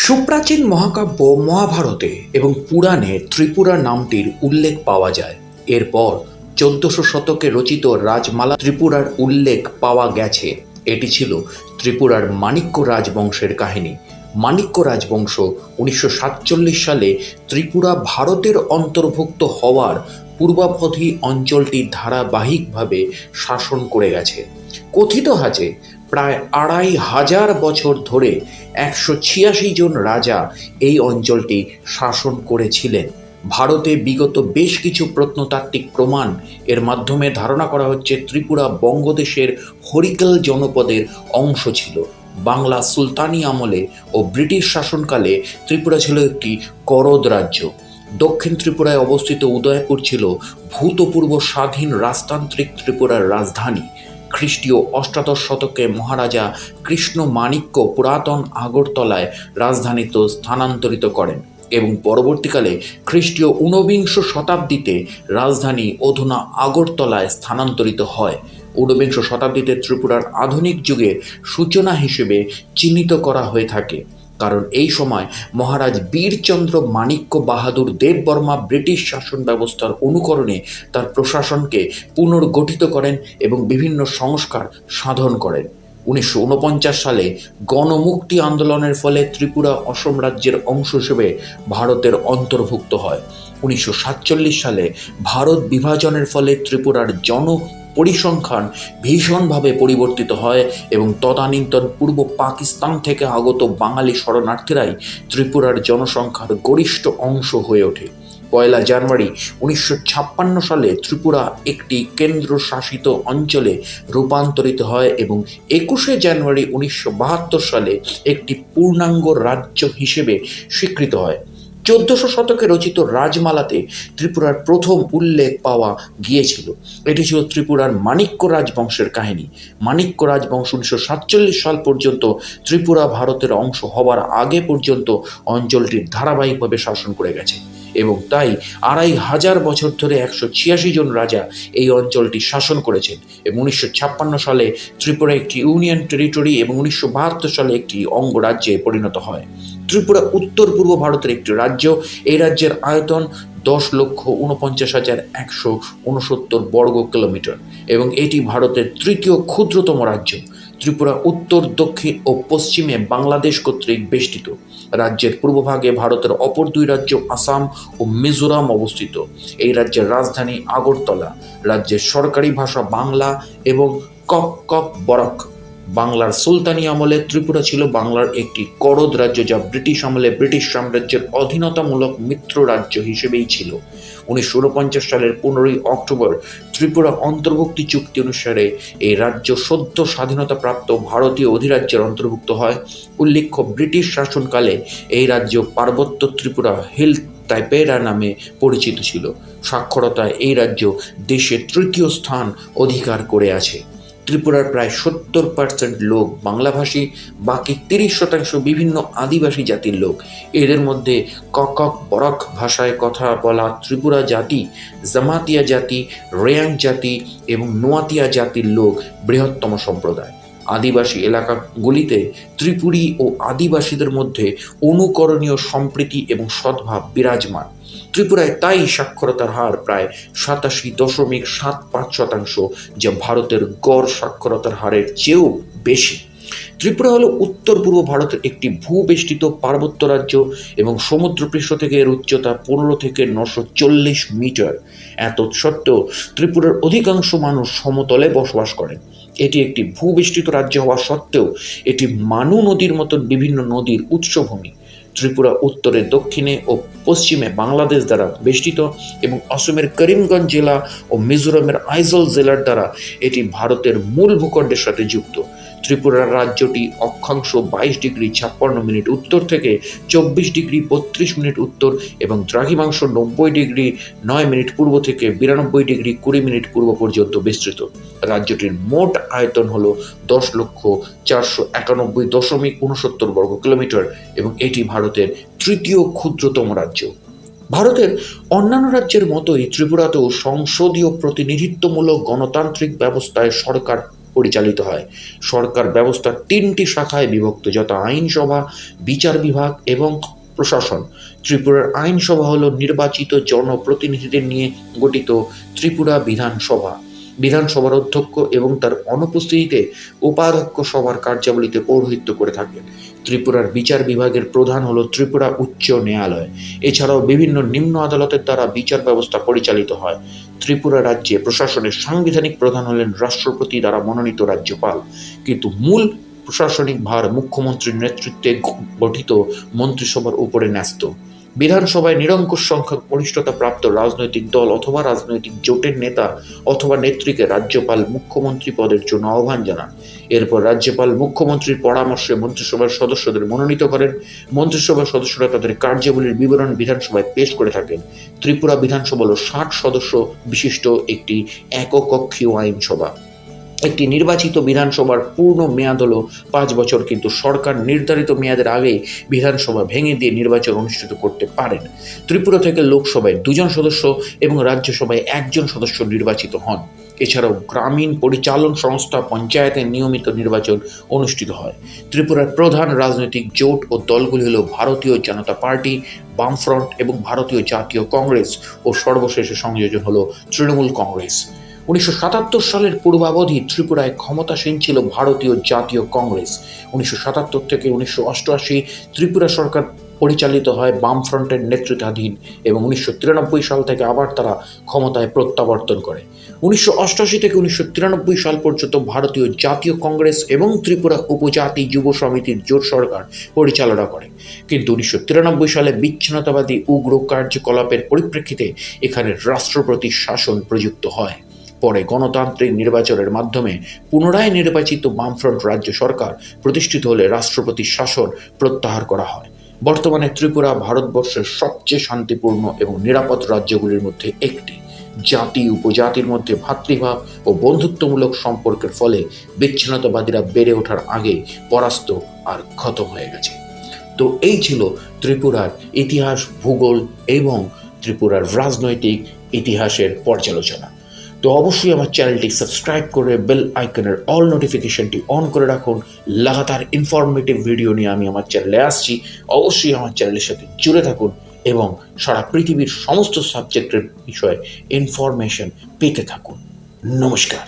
সুপ্রাচীন মহাকাব্য মহাভারতে এবং পুরাণে ত্রিপুরা নামটির উল্লেখ পাওয়া যায়। এরপর 1400 শতকে রচিত রাজমালা ত্রিপুরার উল্লেখ পাওয়া গেছে। এটি ছিল ত্রিপুরার মাণিক্য রাজবংশের কাহিনী। মাণিক্য রাজবংশ 1947 সালে ত্রিপুরা ভারতের অন্তর্ভুক্ত হওয়ার পূর্বাবধি অঞ্চলটি ধারাবাহিকভাবে শাসন করে গেছে। কথিত আছে প্রায় 2500 বছর ধরে 186 জন রাজা এই অঞ্চলটি শাসন করেছিলেন। ভারতে বিগত বেশ কিছু প্রত্নতাত্ত্বিক প্রমাণ এর মাধ্যমে ধারণা করা হচ্ছে ত্রিপুরা বঙ্গদেশের হরিকেল জনপদের অংশ ছিল। বাংলা সুলতানি আমলে ও ব্রিটিশ শাসনকালে ত্রিপুরা ছিল একটি করদ রাজ্য। দক্ষিণ ত্রিপুরায় অবস্থিত উদয়পুর ছিল ভূতপূর্ব স্বাধীন রাজতান্ত্রিক ত্রিপুরার রাজধানী। খ্রিস্টীয় অষ্টাদশ শতকে মহারাজা কৃষ্ণ মাণিক্য পুরাতন আগরতলায় রাজধানীতে স্থানান্তরিত করেন এবং পরবর্তীকালে খ্রিস্টীয় ঊনবিংশ শতাব্দীতে রাজধানী অধুনা আগরতলায় স্থানান্তরিত হয়। ঊনবিংশ শতাব্দীতে ত্রিপুরার আধুনিক যুগের সূচনা হিসেবে চিহ্নিত করা হয়ে থাকে, কারণ এই সময় মহারাজ বীরচন্দ্র মাণিক্য বাহাদুর দেববর্মা ব্রিটিশ শাসন ব্যবস্থার অনুকরণে তার প্রশাসনকে পুনর্গঠিত করেন এবং বিভিন্ন সংস্কার সাধন করেন। 1949 সালে গণমুক্তি আন্দোলনের ফলে ত্রিপুরা অসম রাজ্যের অংশ হিসেবে ভারতের অন্তর্ভুক্ত হয়। 1947 সালে ভারত বিভাজনের ফলে ত্রিপুরার পরিসংখ্যান ভীষণভাবে পরিবর্তিত হয় এবং তদানীন্তন পূর্ব পাকিস্তান থেকে আগত বাঙালি শরণার্থীরাই ত্রিপুরার জনসংখ্যার গরিষ্ঠ অংশ হয়ে ওঠে। 1 জানুয়ারি 1956 সালে ত্রিপুরা একটি কেন্দ্রশাসিত অঞ্চলে রূপান্তরিত হয় এবং 21 জানুয়ারি 1972 সালে একটি পূর্ণাঙ্গ রাজ্য হিসেবে স্বীকৃত হয়। 1400 শতকে রচিত রাজমালাতে ত্রিপুরার প্রথম উল্লেখ পাওয়া গিয়েছিল। এটি ছিল ত্রিপুরার মাণিক্য রাজবংশের কাহিনী। মাণিক্য রাজবংশ 1947 সাল পর্যন্ত ত্রিপুরা ভারতের অংশ হবার আগে পর্যন্ত অঞ্চলটির ধারাবাহিকভাবে শাসন করে গেছে এবং তাই 2500 বছর ধরে 186 জন রাজা এই অঞ্চলটি শাসন করেছেন এবং 1956 সালে ত্রিপুরা একটি ইউনিয়ন টেরিটরি এবং 1972 সালে একটি অঙ্গরাজ্যে পরিণত হয়। ত্রিপুরা উত্তর পূর্ব ভারতের একটি রাজ্য। এই রাজ্যের আয়তন 10,49,169 বর্গ কিলোমিটার এবং এটি ভারতের তৃতীয় ক্ষুদ্রতম রাজ্য। ত্রিপুরা উত্তর, দক্ষিণ ও পশ্চিমে বাংলাদেশ কর্তৃক বেষ্টিত। রাজ্যের পূর্বভাগে ভারতের অপর দুই রাজ্য আসাম ও মিজোরাম অবস্থিত। এই রাজ্যের রাজধানী আগরতলা। রাজ্যের সরকারি ভাষা বাংলা এবং বরক। বাংলার সুলতানি আমলে ত্রিপুরা ছিল বাংলার একটি করদ রাজ্য, যা ব্রিটিশ আমলে ব্রিটিশ সাম্রাজ্যের অধীনতামূলক মিত্র রাজ্য হিসেবেই ছিল। 1949 সালের 15 অক্টোবর ত্রিপুরা অন্তর্ভুক্তি চুক্তি অনুসারে এই রাজ্য সদ্য স্বাধীনতাপ্রাপ্ত ভারতীয় অধিরাজ্যের অন্তর্ভুক্ত হয়। উল্লেখ্য, ব্রিটিশ শাসনকালে এই রাজ্য পার্বত্য ত্রিপুরা হিল ট্রাইপেরা নামে পরিচিত ছিল। সাক্ষরতায় এই রাজ্য দেশের তৃতীয় স্থান অধিকার করে আছে। ত্রিপুরার প্রায় 70% লোক বাংলাভাষী, বাকি 30% বিভিন্ন আদিবাসী জাতির লোক। এদের মধ্যে বরক ভাষায় কথা বলা ত্রিপুরা জাতি, জামাতিয়া জাতি, রেয়াং জাতি এবং নোয়াতিয়া জাতির লোক বৃহত্তম সম্প্রদায়। আদিবাসী এলাকাগুলিতে ত্রিপুরী ও আদিবাসীদের মধ্যে অনুকরণীয় সম্প্রীতি এবং সদ্ভাব বিরাজমান। ত্রিপুরায় তাই সাক্ষরতার হার প্রায় 87.75%, যা ভারতের গড় সাক্ষরতার হারের চেয়েও বেশি। ত্রিপুরা হলো উত্তর পূর্ব ভারতের একটি ভূবেষ্টিত পার্বত্য রাজ্য এবং সমুদ্রপৃষ্ঠ থেকে এর উচ্চতা 15 থেকে 940 মিটার। এত সত্ত্বেও ত্রিপুরার অধিকাংশ মানুষ সমতলে বসবাস করেন। এটি একটি ভূবেষ্টিত রাজ্য হওয়া সত্ত্বেও এটি মানু নদীর মতন বিভিন্ন নদীর উৎসভূমি। ত্রিপুরা উত্তরে, দক্ষিণে ও পশ্চিমে বাংলাদেশ দ্বারা বেষ্টিত এবং অসমের করিমগঞ্জ জেলা ও মিজোরামের আইজল জেলার দ্বারা এটি ভারতের মূল ভূখণ্ডের সাথে যুক্ত। ত্রিপুরার রাজ্যটি অক্ষাংশ 22°56' উত্তর থেকে 24°32' উত্তর এবং দ্রাঘিমাংশ 90°9' পূর্ব থেকে 92°20' পূর্ব পর্যন্ত বিস্তৃত। রাজ্যটির মোট আয়তন হল 10,491.69 বর্গ কিলোমিটার এবং এটি ভারতের তৃতীয় ক্ষুদ্রতম রাজ্য। ভারতের অন্যান্য রাজ্যের মতোই ত্রিপুরাতেও সংসদীয় প্রতিনিধিত্বমূলক গণতান্ত্রিক ব্যবস্থায় সরকার পরিচালিত হয়। সরকার ব্যবস্থা 3টি শাখায় বিভক্ত, যথা আইনসভা, বিচার বিভাগ এবং প্রশাসন। ত্রিপুরার আইনসভা হল নির্বাচিত জনপ্রতিনিধিদের নিয়ে গঠিত ত্রিপুরা বিধানসভা। বিধানসভার অধ্যক্ষ এবং তার অনুপস্থিতিতে উপাধ্যক্ষ সভার কার্যাবলীতে পৌরোহিত্য করে থাকেন। ত্রিপুরার বিচার বিভাগের প্রধান হল ত্রিপুরা উচ্চ ন্যায়ালয়। এছাড়াও বিভিন্ন নিম্ন আদালতের দ্বারা বিচার ব্যবস্থা পরিচালিত হয়। ত্রিপুরা রাজ্যে প্রশাসনের সাংবিধানিক প্রধান হলেন রাষ্ট্রপতি দ্বারা মনোনীত রাজ্যপাল, কিন্তু মূল প্রশাসনিক ভার মুখ্যমন্ত্রীর নেতৃত্বে গঠিত মন্ত্রিসভার উপরে ন্যস্ত। বিধানসভায় নিরঙ্কুশ সংখ্যক বরিষ্ঠতা প্রাপ্ত রাজনৈতিক দল অথবা রাজনৈতিক জোটের নেতা অথবা নেত্রীকে রাজ্যপাল মুখ্যমন্ত্রী পদের জন্য আহ্বান জানান। এরপর রাজ্যপাল মুখ্যমন্ত্রীর পরামর্শে মন্ত্রিসভার সদস্যদের মনোনীত করেন। মন্ত্রিসভার সদস্যরা তাদের কার্যাবলীর বিবরণ বিধানসভায় পেশ করে থাকেন। ত্রিপুরা বিধানসভা হল 60 সদস্য বিশিষ্ট একটি এককক্ষীয় আইনসভা। একটি নির্বাচিত বিধানসভার পূর্ণ মেয়াদ হল 5 বছর, কিন্তু সরকার নির্ধারিত মেয়াদের আগেই বিধানসভা ভেঙে দিয়ে নির্বাচন অনুষ্ঠিত করতে পারেন। ত্রিপুরা থেকে লোকসভায় 2 জন সদস্য এবং রাজ্যসভায় 1 জন সদস্য নির্বাচিত হন। এছাড়াও গ্রামীণ পরিচালন সংস্থা পঞ্চায়েতে নিয়মিত নির্বাচন অনুষ্ঠিত হয়। ত্রিপুরার প্রধান রাজনৈতিক জোট ও দলগুলি হল ভারতীয় জনতা পার্টি, বামফ্রন্ট এবং ভারতীয় জাতীয় কংগ্রেস, ও সর্বশেষে সংযোজন হল তৃণমূল কংগ্রেস। 1977 সালের পূর্বাবধি ত্রিপুরায় ক্ষমতাসীন ছিল ভারতীয় জাতীয় কংগ্রেস। 1977 থেকে 1988 ত্রিপুরা সরকার পরিচালিত হয় বামফ্রন্টের নেতৃত্বাধীন এবং 1993 সাল থেকে আবার তারা ক্ষমতায় প্রত্যাবর্তন করে। 1988 থেকে 1993 সাল পর্যন্ত ভারতীয় জাতীয় কংগ্রেস এবং ত্রিপুরা উপজাতি যুব সমিতির জোট সরকার পরিচালনা করে, কিন্তু 1993 সালে বিচ্ছিন্নতাবাদী উগ্র কার্যকলাপের পরিপ্রেক্ষিতে এখানে রাষ্ট্রপতি শাসন প্রযুক্ত হয়। পরে গণতান্ত্রিক নির্বাচনের মাধ্যমে পুনরায় নির্বাচিত বামফ্রন্ট রাজ্য সরকার প্রতিষ্ঠিত হলে রাষ্ট্রপতি শাসন প্রত্যাহার করা হয়। বর্তমানে ত্রিপুরা ভারতবর্ষের সবচেয়ে শান্তিপূর্ণ এবং নিরাপদ রাজ্যগুলির মধ্যে একটি। জাতি উপজাতির মধ্যে ভ্রাতৃভাব ও বন্ধুত্বমূলক সম্পর্কের ফলে বিচ্ছিন্নতাবাদীরা বেড়ে ওঠার আগে পরাস্ত আর খতম হয়ে গেছে। তো এই ছিল ত্রিপুরার ইতিহাস, ভূগোল এবং ত্রিপুরার রাজনৈতিক ইতিহাসের পর্যালোচনা। তো অবশ্যই আমার চ্যানেলটি সাবস্ক্রাইব করে বেল আইকনের অল নোটিফিকেশনটি অন করে রাখুন। লাগাতার ইনফরমেটিভ ভিডিও নিয়ে আমি আমার চ্যানেলে আসছি। অবশ্যই আমার চ্যানেলের সাথে জুড়ে থাকুন এবং সারা পৃথিবীর সমস্ত সাবজেক্টের বিষয়ে ইনফরমেশন পেতে থাকুন। নমস্কার।